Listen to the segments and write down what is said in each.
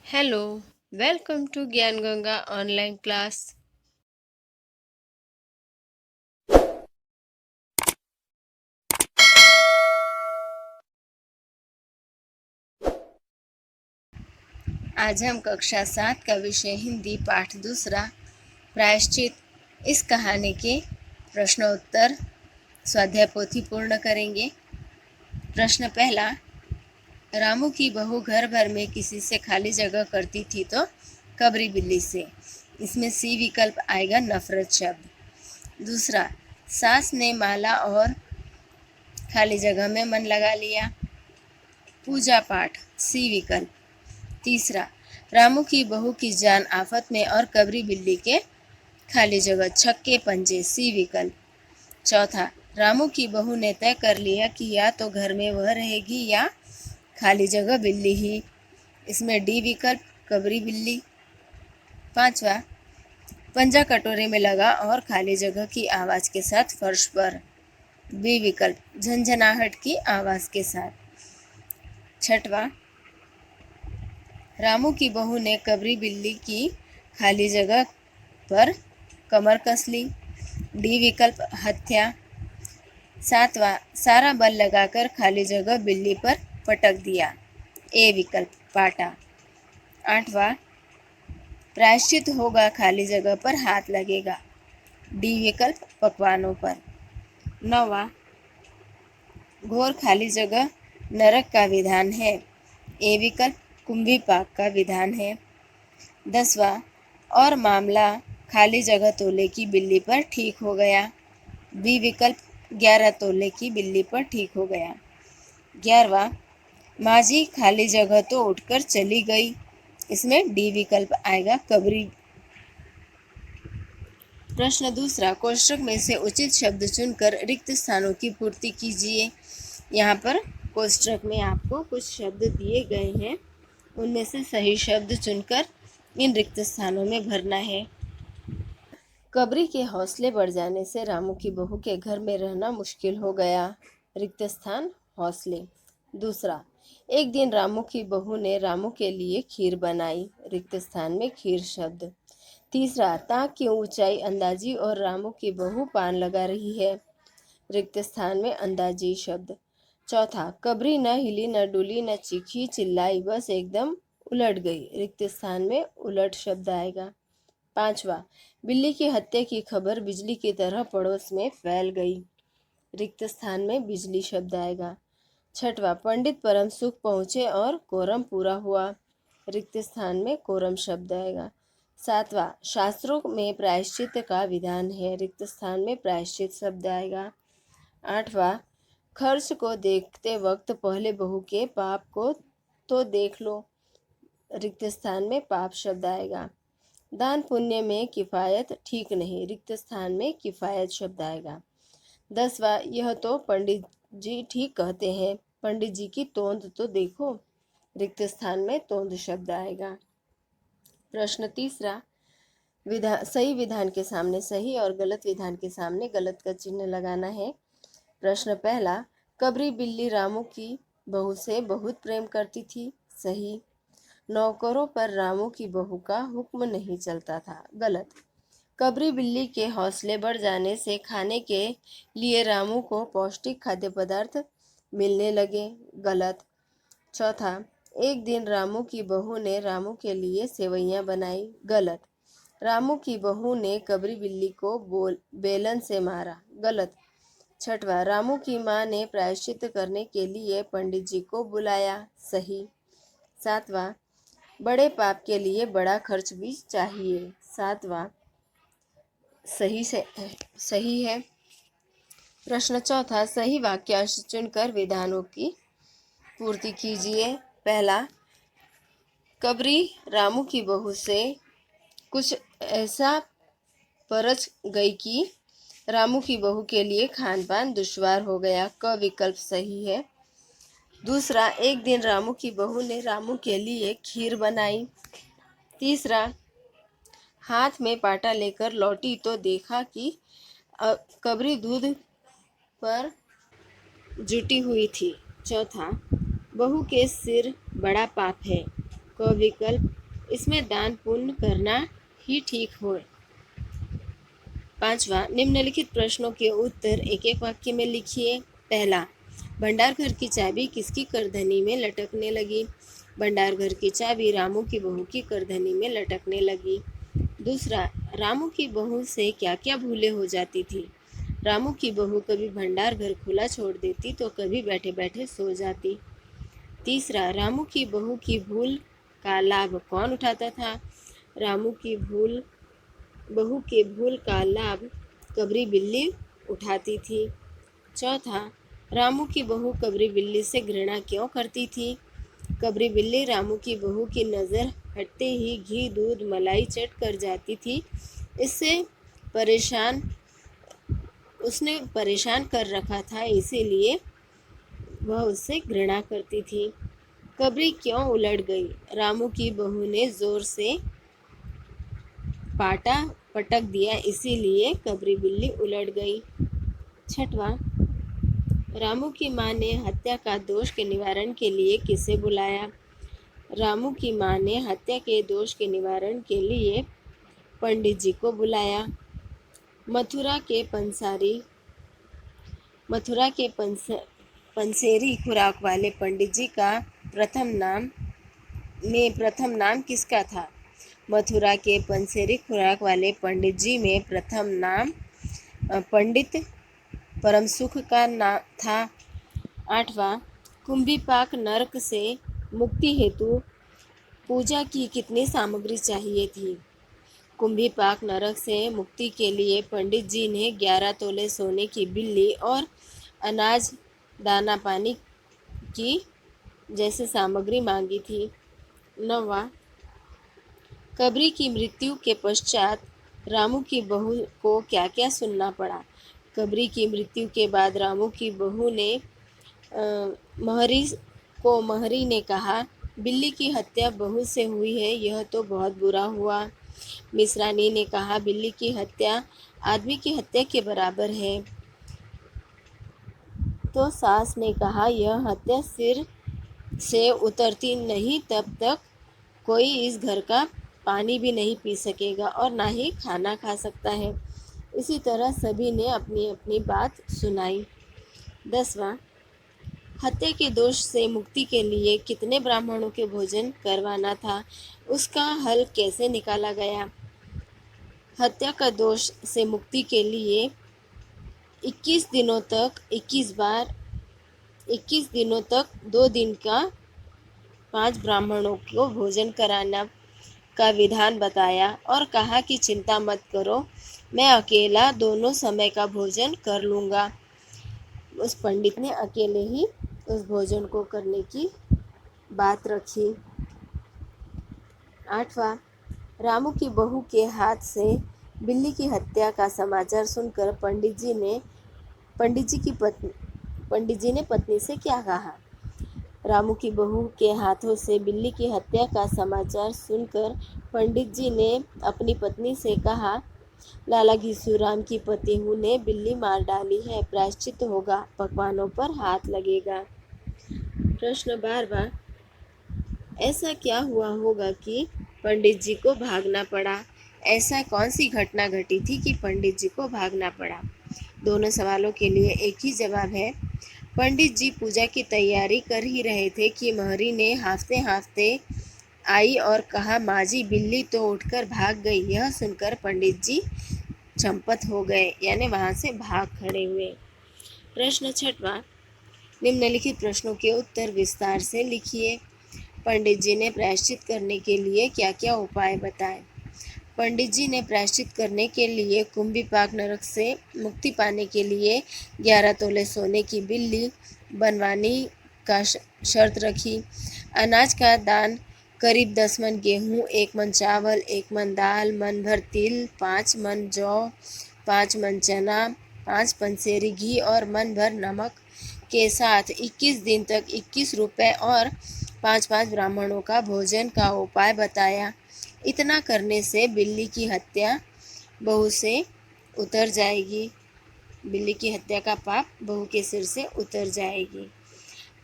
Hello, welcome to ज्ञान Ganga online class. आज हम कक्षा 7 का विषय हिंदी पाठ दूसरा प्रायश्चित इस कहानी के प्रश्नोत्तर स्वाध्याय पोथी पूर्ण करेंगे। प्रश्न पहला, रामू की बहू घर भर में किसी से खाली जगह करती थी तो कबरी बिल्ली से। इसमें सी विकल्प आएगा नफरत शब्द। दूसरा, सास ने माला और खाली जगह में मन लगा लिया। पूजा पाठ सी विकल्प। तीसरा, रामू की बहू की जान आफत में और कबरी बिल्ली के खाली जगह छक्के पंजे सी विकल्प। चौथा, रामू की बहू ने तय कर लिया कि या तो घर में वह रहेगी या खाली जगह बिल्ली ही। इसमें डी विकल्प कबरी बिल्ली। पांचवा, पंजा कटोरे में लगा और खाली जगह की आवाज के साथ फर्श पर बी विकल्प झंझनाहट की आवाज के साथ। छठवा, रामू की बहू ने कबरी बिल्ली की खाली जगह पर कमर कस ली। डी विकल्प हत्या। सातवां, सारा बल लगाकर खाली जगह बिल्ली पर पटक दिया। ए विकल्प पाटा। आठवां, प्रायश्चित होगा खाली जगह पर हाथ लगेगा। डी विकल्प पकवानों पर। नौवां, घोर खाली जगह नरक का विधान है। ए विकल्प कुंभी पाक का विधान है। 10वां, और मामला खाली जगह तोले की बिल्ली पर ठीक हो गया। बी विकल्प 11 तोले की बिल्ली पर ठीक हो गया। 11वां, माँ जी खाली जगह तो उठकर चली गई। इसमें डी विकल्प आएगा कबरी। प्रश्न दूसरा, कोष्ठक में से उचित शब्द चुनकर रिक्त स्थानों की पूर्ति कीजिए। यहाँ पर कोष्ठक में आपको कुछ शब्द दिए गए हैं, उनमें से सही शब्द चुनकर इन रिक्त स्थानों में भरना है। कबरी के हौसले बढ़ जाने से रामू की बहू के घर में रहना मुश्किल हो गया। रिक्त स्थान हौसले। दूसरा, एक दिन रामू की बहू ने रामू के लिए खीर बनाई। रिक्त स्थान में खीर शब्द। तीसरा, ताक की ऊंचाई अंदाजी और रामू की बहू पान लगा रही है। रिक्त स्थान में अंदाजी शब्द। चौथा, कबरी न हिली न डुली न चीखी चिल्लाई, बस एकदम उलट गई। रिक्त स्थान में उलट शब्द आएगा। पांचवा, बिल्ली की हत्या की खबर बिजली की तरह पड़ोस में फैल गई। रिक्त स्थान में बिजली शब्द आएगा। छठवा, पंडित परम सुख पहुँचे और कोरम पूरा हुआ। रिक्त स्थान में कोरम शब्द आएगा। सातवां, शास्त्रों में प्रायश्चित का विधान है। रिक्त स्थान में प्रायश्चित शब्द आएगा। आठवां, खर्च को देखते वक्त पहले बहू के पाप को तो देख लो। रिक्त स्थान में पाप शब्द आएगा। दान पुण्य में किफ़ायत ठीक नहीं। रिक्त स्थान में किफ़ायत शब्द आएगा। 10वां, यह तो पंडित जी ठीक कहते हैं, पंडित जी की तोंद तो देखो। रिक्त स्थान में तोंद शब्द आएगा। प्रश्न तीसरा, सही विधान के सामने सही और गलत विधान के सामने गलत का चिन्ह लगाना है। प्रश्न पहला, कबरी बिल्ली रामू की बहू से बहुत प्रेम करती थी। सही। नौकरों पर रामू की बहू का हुक्म नहीं चलता था। गलत। कबरी बिल्ली के हौसले बढ़ जाने से खाने के लिए रामू को पौष्टिक खाद्य पदार्थ मिलने लगे। गलत। चौथा, एक दिन रामू की बहू ने रामू के लिए सेवइयां बनाई। गलत। रामू की बहू ने कबरी बिल्ली को बेलन से मारा। गलत। छठवां, रामू की माँ ने प्रायश्चित करने के लिए पंडित जी को बुलाया। सही। सातवां, बड़े पाप के लिए बड़ा खर्च भी चाहिए। सातवां सही है। प्रश्न चौथा, सही वाक्यांश चुनकर विधानों की पूर्ति कीजिए। पहला, कबरी रामू की बहू से कुछ ऐसा परच गई कि रामू की बहू के लिए खान पान दुश्वार हो गया। क विकल्प सही है। दूसरा, एक दिन रामू की बहू ने रामू के लिए खीर बनाई। तीसरा, हाथ में पाटा लेकर लौटी तो देखा कि कबरी दूध पर जुटी हुई थी। चौथा, बहू के सिर बड़ा पाप है। क विकल्प इसमें दान पुण्य करना ही ठीक हो। 5वां, निम्नलिखित प्रश्नों के उत्तर एक एक वाक्य में लिखिए। पहला, भंडार घर की चाबी किसकी करधनी में लटकने लगी? भंडार घर की चाबी रामू की बहू की करधनी में लटकने लगी। दूसरा, रामू की बहू से क्या क्या भूलें हो जाती थी? रामू की बहू कभी भंडार घर खुला छोड़ देती तो कभी बैठे बैठे सो जाती। तीसरा, रामू की बहू की भूल का लाभ कौन उठाता था? रामू की बहू के भूल का लाभ कबरी बिल्ली उठाती थी। चौथा, रामू की बहू कबरी बिल्ली से घृणा क्यों करती थी? कबरी बिल्ली रामू की बहू की नज़र हटते ही घी दूध मलाई चट कर जाती थी। इससे उसने परेशान कर रखा था, इसीलिए वह उससे घृणा करती थी। कबरी क्यों उलट गई? रामू की बहू ने जोर से पाटा पटक दिया, इसीलिए कबरी बिल्ली उलट गई। छठवां, रामू की माँ ने हत्या का दोष के निवारण के लिए किसे बुलाया? रामू की माँ ने हत्या के दोष के निवारण के लिए पंडित जी को बुलाया। मथुरा के पंसेरी खुराक वाले पंडित जी का प्रथम नाम किसका था? मथुरा के पंसेरी खुराक वाले पंडित जी में प्रथम नाम पंडित परमसुख का नाम था। 8वां, कुंभीपाक नरक से मुक्ति हेतु पूजा की कितनी सामग्री चाहिए थी? कुंभीपाक नरक से मुक्ति के लिए पंडित जी ने 11 तोले सोने की बिल्ली और अनाज दाना पानी की जैसे सामग्री मांगी थी। 9वां, कबरी की मृत्यु के पश्चात रामू की बहू को क्या क्या सुनना पड़ा? कबरी की मृत्यु के बाद रामू की बहू ने महरी ने कहा, बिल्ली की हत्या बहू से हुई है, यह तो बहुत बुरा हुआ। मिश्रानी ने कहा, बिल्ली की हत्या आदमी की हत्या के बराबर है। तो सास ने कहा, यह हत्या सिर से उतरती नहीं तब तक कोई इस घर का पानी भी नहीं पी सकेगा और ना ही खाना खा सकता है। इसी तरह सभी ने अपनी अपनी बात सुनाई। 10वां, हत्या के दोष से मुक्ति के लिए कितने ब्राह्मणों के भोजन करवाना था? उसका हल कैसे निकाला गया? हत्या का दोष से मुक्ति के लिए 21 दिनों तक 2 दिन का 5 ब्राह्मणों को भोजन कराना का विधान बताया और कहा कि चिंता मत करो, मैं अकेला दोनों समय का भोजन कर लूँगा। उस पंडित ने अकेले ही उस भोजन को करने की बात रखी। 8वां, रामू की बहू के हाथ से बिल्ली की हत्या का समाचार सुनकर पंडित जी ने पत्नी से क्या कहा? रामू की बहू के हाथों से बिल्ली की हत्या का समाचार सुनकर पंडित जी ने अपनी पत्नी से कहा, लाला घीसूराम की पतिहू ने बिल्ली मार डाली है, प्रायश्चित होगा, पकवानों पर हाथ लगेगा। प्रश्न 12वां, ऐसा क्या हुआ होगा कि पंडित जी को भागना पड़ा? ऐसा कौन सी घटना घटी थी कि पंडित जी को भागना पड़ा? दोनों सवालों के लिए एक ही जवाब है। पंडित जी पूजा की तैयारी कर ही रहे थे कि महरी ने हांफते हांफते आई और कहा, माँ जी, बिल्ली तो उठकर भाग गई। यह सुनकर पंडित जी चंपत हो गए, यानी वहाँ से भाग खड़े हुए। प्रश्न 6वां, निम्नलिखित प्रश्नों के उत्तर विस्तार से लिखिए। पंडित जी ने प्रायश्चित करने के लिए क्या क्या उपाय बताए? पंडित जी ने प्रायश्चित करने के लिए कुंभीपाक नरक से मुक्ति पाने के लिए 11 तोले सोने की बिल्ली बनवाने का शर्त रखी। अनाज का दान करीब 10 मन गेहूँ, 1 मन चावल, 1 मन दाल, मन भर तिल, 5 मन जौ, 5 मन चना, 5 पंसेरी घी और मन भर नमक के साथ 21 दिन तक 21 रुपए और 5-5 ब्राह्मणों का भोजन का उपाय बताया। इतना करने से बिल्ली की हत्या बहू से उतर जाएगी। बिल्ली की हत्या का पाप बहू के सिर से उतर जाएगी।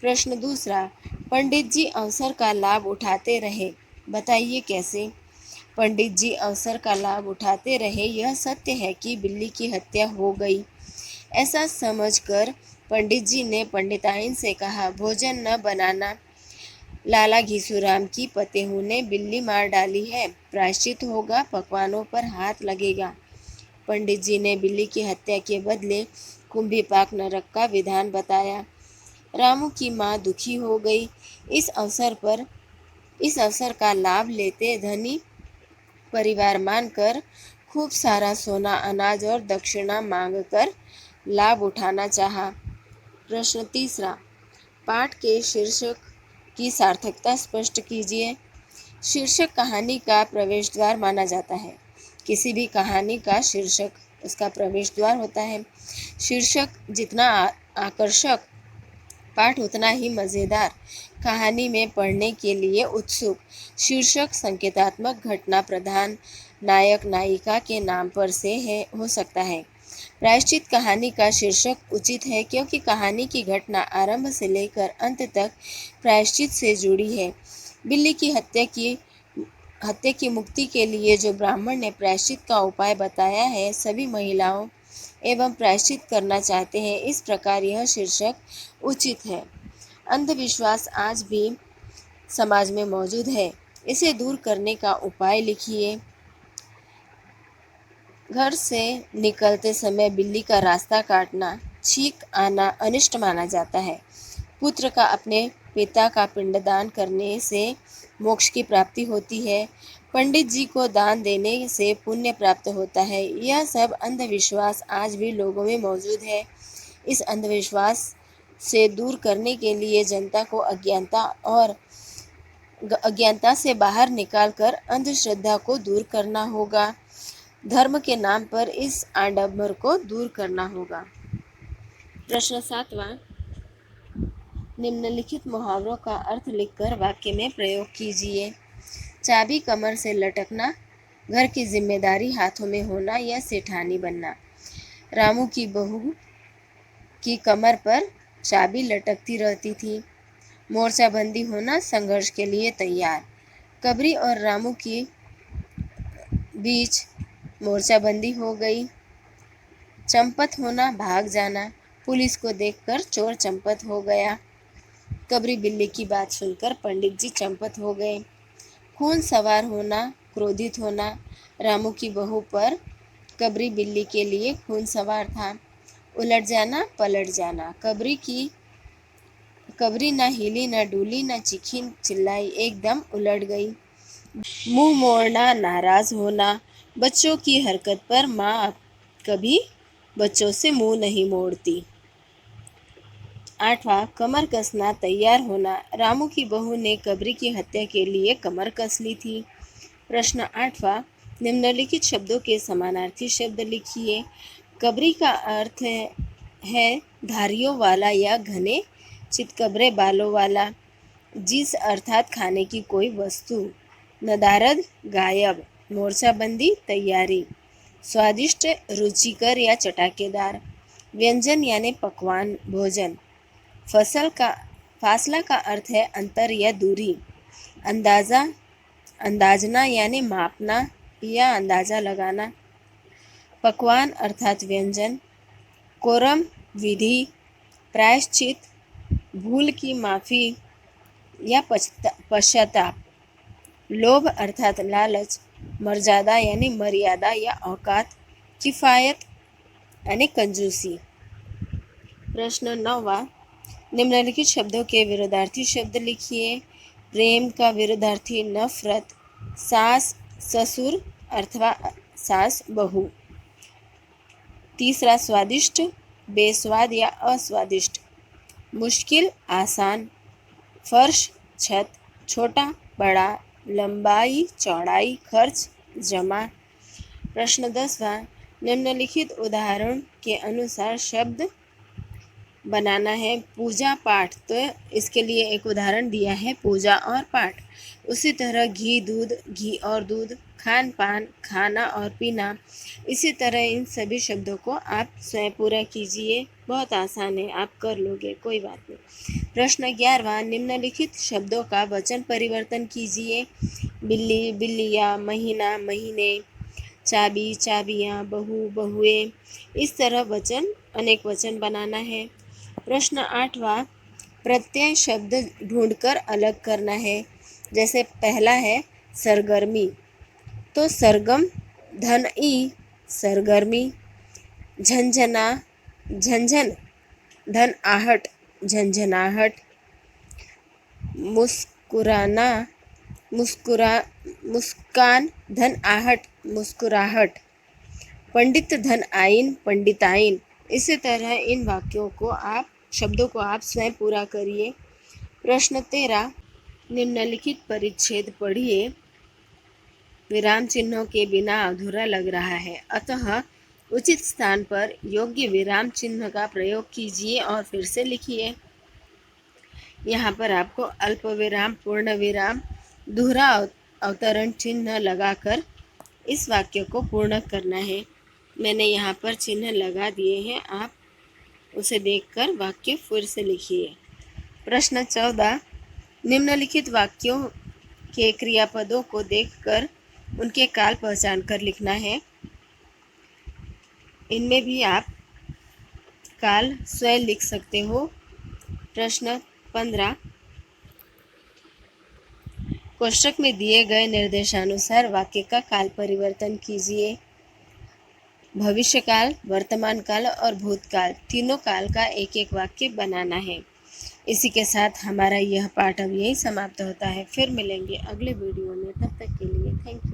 प्रश्न दूसरा, पंडित जी अवसर का लाभ उठाते रहे, बताइए कैसे। पंडित जी अवसर का लाभ उठाते रहे। यह सत्य है कि बिल्ली की हत्या हो गई। ऐसा समझकर पंडित जी ने पंडिताइन से कहा, भोजन न बनाना। लाला घीसूराम की पतेहू ने बिल्ली मार डाली है, प्रायश्चित होगा, पकवानों पर हाथ लगेगा। पंडित जी ने बिल्ली की हत्या के बदले कुंभीपाक नरक का विधान बताया। रामू की माँ दुखी हो गई। इस अवसर का लाभ लेते धनी परिवार मानकर खूब सारा सोना, अनाज और दक्षिणा मांगकर लाभ उठाना चाहा। प्रश्न तीसरा, पाठ के शीर्षक की सार्थकता स्पष्ट कीजिए। शीर्षक कहानी का प्रवेश द्वार माना जाता है। किसी भी कहानी का शीर्षक उसका प्रवेश द्वार होता है। शीर्षक जितना आकर्षक, पाठ उतना ही मज़ेदार, कहानी में पढ़ने के लिए उत्सुक। शीर्षक संकेतात्मक, घटना प्रधान, नायक नायिका के नाम पर से हो सकता है। प्रायश्चित कहानी का शीर्षक उचित है क्योंकि कहानी की घटना आरंभ से लेकर अंत तक प्रायश्चित से जुड़ी है। बिल्ली की हत्या की मुक्ति के लिए जो ब्राह्मण ने प्रायश्चित का उपाय बताया है, सभी महिलाओं एवं प्रायश्चित करना चाहते हैं। इस प्रकार यह शीर्षक उचित है। अंधविश्वास आज भी समाज में मौजूद है, इसे दूर करने का उपाय लिखिए। घर से निकलते समय बिल्ली का रास्ता काटना, छींक आना अनिष्ट माना जाता है। पुत्र का अपने पिता का पिंडदान करने से मोक्ष की प्राप्ति होती है। पंडित जी को दान देने से पुण्य प्राप्त होता है। यह सब अंधविश्वास आज भी लोगों में मौजूद है। इस अंधविश्वास से दूर करने के लिए जनता को अज्ञानता से बाहर निकालकर अंधश्रद्धा को दूर करना होगा। धर्म के नाम पर इस आडंबर को दूर करना होगा। प्रश्न 7वां, निम्नलिखित मुहावरों का अर्थ लिखकर वाक्य में प्रयोग कीजिए। चाबी कमर से लटकना, घर की जिम्मेदारी हाथों में होना या सेठानी बनना। रामू की बहू की कमर पर चाबी लटकती रहती थी। मोर्चाबंदी होना, संघर्ष के लिए तैयार। कबरी और रामू की बीच मोर्चाबंदी हो गई। चंपत होना, भाग जाना। पुलिस को देखकर चोर चंपत हो गया। कबरी बिल्ली की बात सुनकर पंडित जी चंपत हो गए। खून सवार होना, क्रोधित होना। रामू की बहू पर कबरी बिल्ली के लिए खून सवार था। उलट जाना, पलट जाना। कबरी न हिली, न डूली, न चीखी चिल्लाई, एकदम उलट गई। मुंह मोड़ना, नाराज होना। बच्चों की हरकत पर माँ कभी बच्चों से मुंह नहीं मोड़ती। 8वां, कमर कसना, तैयार होना। रामू की बहू ने कबरी की हत्या के लिए कमर कस ली थी। प्रश्न 8वां, निम्नलिखित शब्दों के समानार्थी शब्द लिखिए। कबरी का अर्थ है धारियों वाला या घने चितकबरे बालों वाला। जिस अर्थात खाने की कोई वस्तु। नदारद, गायब। मोर्चाबंदी, तैयारी। स्वादिष्ट, रुचिकर या चटाकेदार। व्यंजन यानी पकवान, भोजन। फासला का अर्थ है अंतर या दूरी। अंदाजना यानी मापना या अंदाजा लगाना। पकवान अर्थात व्यंजन। कोरम, विधि। प्रायश्चित, भूल की माफ़ी या पश्चाताप। लोभ अर्थात लालच। मर्यादा यानी मर्यादा या औकात। किफ़ायत यानी कंजूसी। प्रश्न 9वां, निम्नलिखित शब्दों के विरोधार्थी शब्द लिखिए। प्रेम का विरोधार्थी नफरत। सास ससुर अथवा सास बहू। तीसरा, स्वादिष्ट, बेस्वाद या अस्वादिष्ट। मुश्किल, आसान। फर्श, छत। छोटा, बड़ा। लंबाई, चौड़ाई। खर्च, जमा। प्रश्न 10वां, निम्नलिखित उदाहरण के अनुसार शब्द बनाना है। पूजा पाठ, तो इसके लिए एक उदाहरण दिया है, पूजा और पाठ। उसी तरह घी दूध, घी और दूध। खान पान, खाना और पीना। इसी तरह इन सभी शब्दों को आप स्वयं पूरा कीजिए। बहुत आसान है, आप कर लोगे, कोई बात नहीं। प्रश्न 11वां, निम्नलिखित शब्दों का वचन परिवर्तन कीजिए। बिल्ली, बिल्लियाँ, महीना, महीने, चाबी, चाबियाँ, बहू, बहुएं। इस तरह वचन अनेक वचन बनाना है। प्रश्न 8वां, प्रत्यय शब्द ढूंढकर अलग करना है। जैसे पहला है सरगर्मी, तो सरगम धन ई, सरगर्मी। झंझना, झंझन धन आहट, झंझनाहट। मुस्कुराना, मुस्कान धन आहट, मुस्कुराहट। पंडित धन आइन, पंडिताइन। इसी तरह इन वाक्यों को शब्दों को आप स्वयं पूरा करिए। प्रश्न 13, निम्नलिखित परिच्छेद पढ़िए। विराम चिन्हों के बिना अधूरा लग रहा है, अतः उचित स्थान पर योग्य विराम चिन्ह का प्रयोग कीजिए और फिर से लिखिए। यहाँ पर आपको अल्प विराम, पूर्ण विराम, दोहरा अवतरण चिन्ह लगाकर इस वाक्य को पूर्ण करना है। मैंने यहाँ पर चिन्ह लगा दिए हैं, आप उसे देखकर वाक्य फिर से लिखिए। प्रश्न 14, निम्नलिखित वाक्यों के क्रियापदों को देखकर उनके काल पहचान कर लिखना है। इनमें भी आप काल स्वयं लिख सकते हो। प्रश्न 15, कोष्ठक में दिए गए निर्देशानुसार वाक्य का काल परिवर्तन कीजिए। भविष्यकाल, वर्तमान काल और भूतकाल, तीनों काल का एक एक वाक्य बनाना है। इसी के साथ हमारा यह पाठ अब यही समाप्त होता है। फिर मिलेंगे अगले वीडियो में, तब तक के लिए थैंक यू।